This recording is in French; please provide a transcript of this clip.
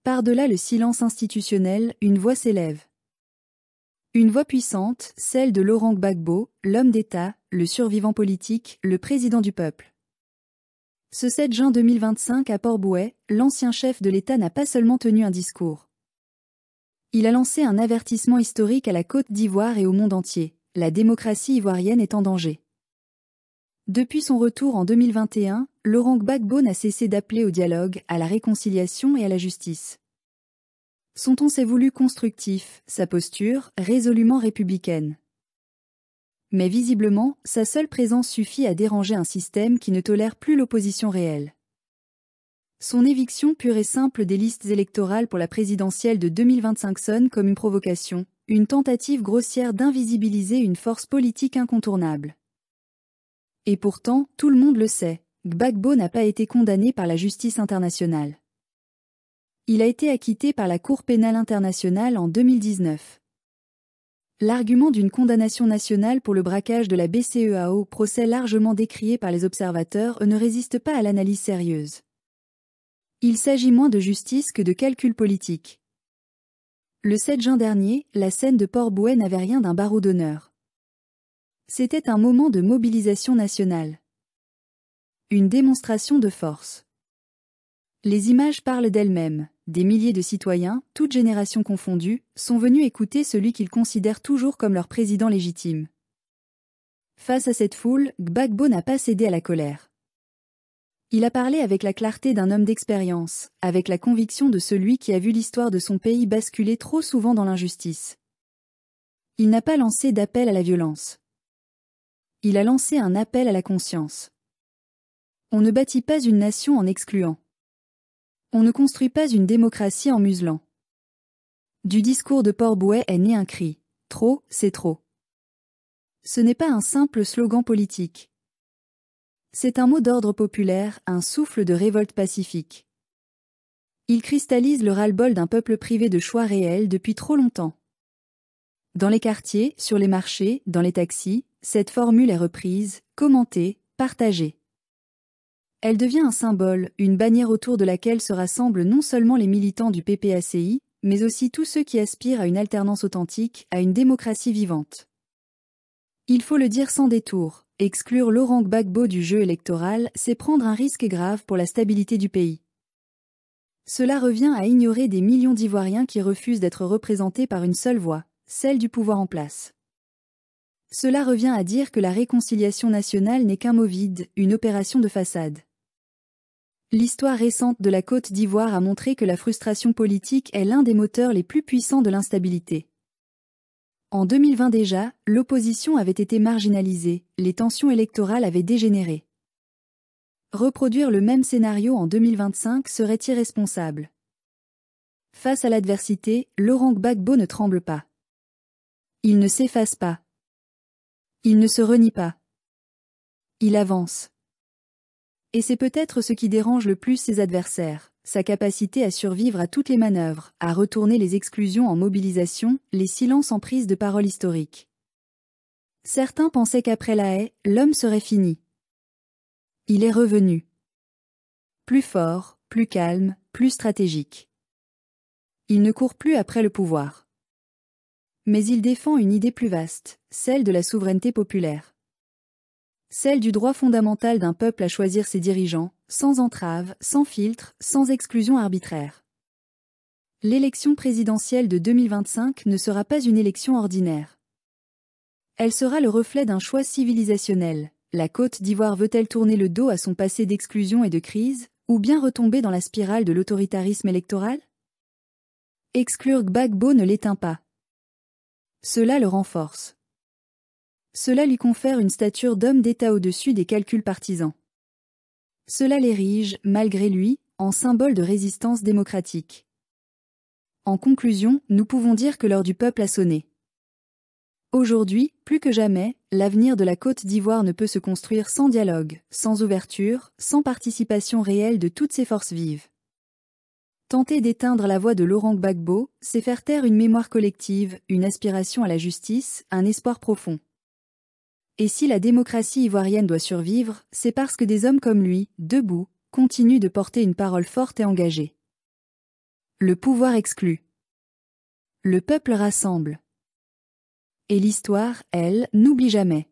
Par-delà le silence institutionnel, une voix s'élève. Une voix puissante, celle de Laurent Gbagbo, l'homme d'État, le survivant politique, le président du peuple. Ce 7 juin 2025 à Port-Bouët, l'ancien chef de l'État n'a pas seulement tenu un discours. Il a lancé un avertissement historique à la Côte d'Ivoire et au monde entier. La démocratie ivoirienne est en danger. Depuis son retour en 2021, Laurent Gbagbo n'a cessé d'appeler au dialogue, à la réconciliation et à la justice. Son ton s'est voulu constructif, sa posture, résolument républicaine. Mais visiblement, sa seule présence suffit à déranger un système qui ne tolère plus l'opposition réelle. Son éviction pure et simple des listes électorales pour la présidentielle de 2025 sonne comme une provocation, une tentative grossière d'invisibiliser une force politique incontournable. Et pourtant, tout le monde le sait, Gbagbo n'a pas été condamné par la justice internationale. Il a été acquitté par la Cour pénale internationale en 2019. L'argument d'une condamnation nationale pour le braquage de la BCEAO, procès largement décrié par les observateurs, ne résiste pas à l'analyse sérieuse. Il s'agit moins de justice que de calcul politique. Le 7 juin dernier, la scène de Port-Bouët n'avait rien d'un barreau d'honneur. C'était un moment de mobilisation nationale. Une démonstration de force. Les images parlent d'elles-mêmes. Des milliers de citoyens, toutes générations confondues, sont venus écouter celui qu'ils considèrent toujours comme leur président légitime. Face à cette foule, Gbagbo n'a pas cédé à la colère. Il a parlé avec la clarté d'un homme d'expérience, avec la conviction de celui qui a vu l'histoire de son pays basculer trop souvent dans l'injustice. Il n'a pas lancé d'appel à la violence. Il a lancé un appel à la conscience. On ne bâtit pas une nation en excluant. On ne construit pas une démocratie en muselant. Du discours de Port-Bouët est né un cri. Trop, c'est trop. Ce n'est pas un simple slogan politique. C'est un mot d'ordre populaire, un souffle de révolte pacifique. Il cristallise le ras-le-bol d'un peuple privé de choix réels depuis trop longtemps. Dans les quartiers, sur les marchés, dans les taxis, cette formule est reprise, commentée, partagée. Elle devient un symbole, une bannière autour de laquelle se rassemblent non seulement les militants du PPACI, mais aussi tous ceux qui aspirent à une alternance authentique, à une démocratie vivante. Il faut le dire sans détour, exclure Laurent Gbagbo du jeu électoral, c'est prendre un risque grave pour la stabilité du pays. Cela revient à ignorer des millions d'Ivoiriens qui refusent d'être représentés par une seule voix, celle du pouvoir en place. Cela revient à dire que la réconciliation nationale n'est qu'un mot vide, une opération de façade. L'histoire récente de la Côte d'Ivoire a montré que la frustration politique est l'un des moteurs les plus puissants de l'instabilité. En 2020 déjà, l'opposition avait été marginalisée, les tensions électorales avaient dégénéré. Reproduire le même scénario en 2025 serait irresponsable. Face à l'adversité, Laurent Gbagbo ne tremble pas. Il ne s'efface pas. Il ne se renie pas. Il avance. Et c'est peut-être ce qui dérange le plus ses adversaires, sa capacité à survivre à toutes les manœuvres, à retourner les exclusions en mobilisation, les silences en prise de parole historique. Certains pensaient qu'après la haie, l'homme serait fini. Il est revenu. Plus fort, plus calme, plus stratégique. Il ne court plus après le pouvoir. Mais il défend une idée plus vaste, celle de la souveraineté populaire. Celle du droit fondamental d'un peuple à choisir ses dirigeants, sans entrave, sans filtre, sans exclusion arbitraire. L'élection présidentielle de 2025 ne sera pas une élection ordinaire. Elle sera le reflet d'un choix civilisationnel. La Côte d'Ivoire veut-elle tourner le dos à son passé d'exclusion et de crise, ou bien retomber dans la spirale de l'autoritarisme électoral? Exclure Gbagbo ne l'éteint pas. Cela le renforce. Cela lui confère une stature d'homme d'État au-dessus des calculs partisans. Cela l'érige, malgré lui, en symbole de résistance démocratique. En conclusion, nous pouvons dire que l'heure du peuple a sonné. Aujourd'hui, plus que jamais, l'avenir de la Côte d'Ivoire ne peut se construire sans dialogue, sans ouverture, sans participation réelle de toutes ces forces vives. Tenter d'éteindre la voix de Laurent Gbagbo, c'est faire taire une mémoire collective, une aspiration à la justice, un espoir profond. Et si la démocratie ivoirienne doit survivre, c'est parce que des hommes comme lui, debout, continuent de porter une parole forte et engagée. Le pouvoir exclut. Le peuple rassemble. Et l'histoire, elle, n'oublie jamais.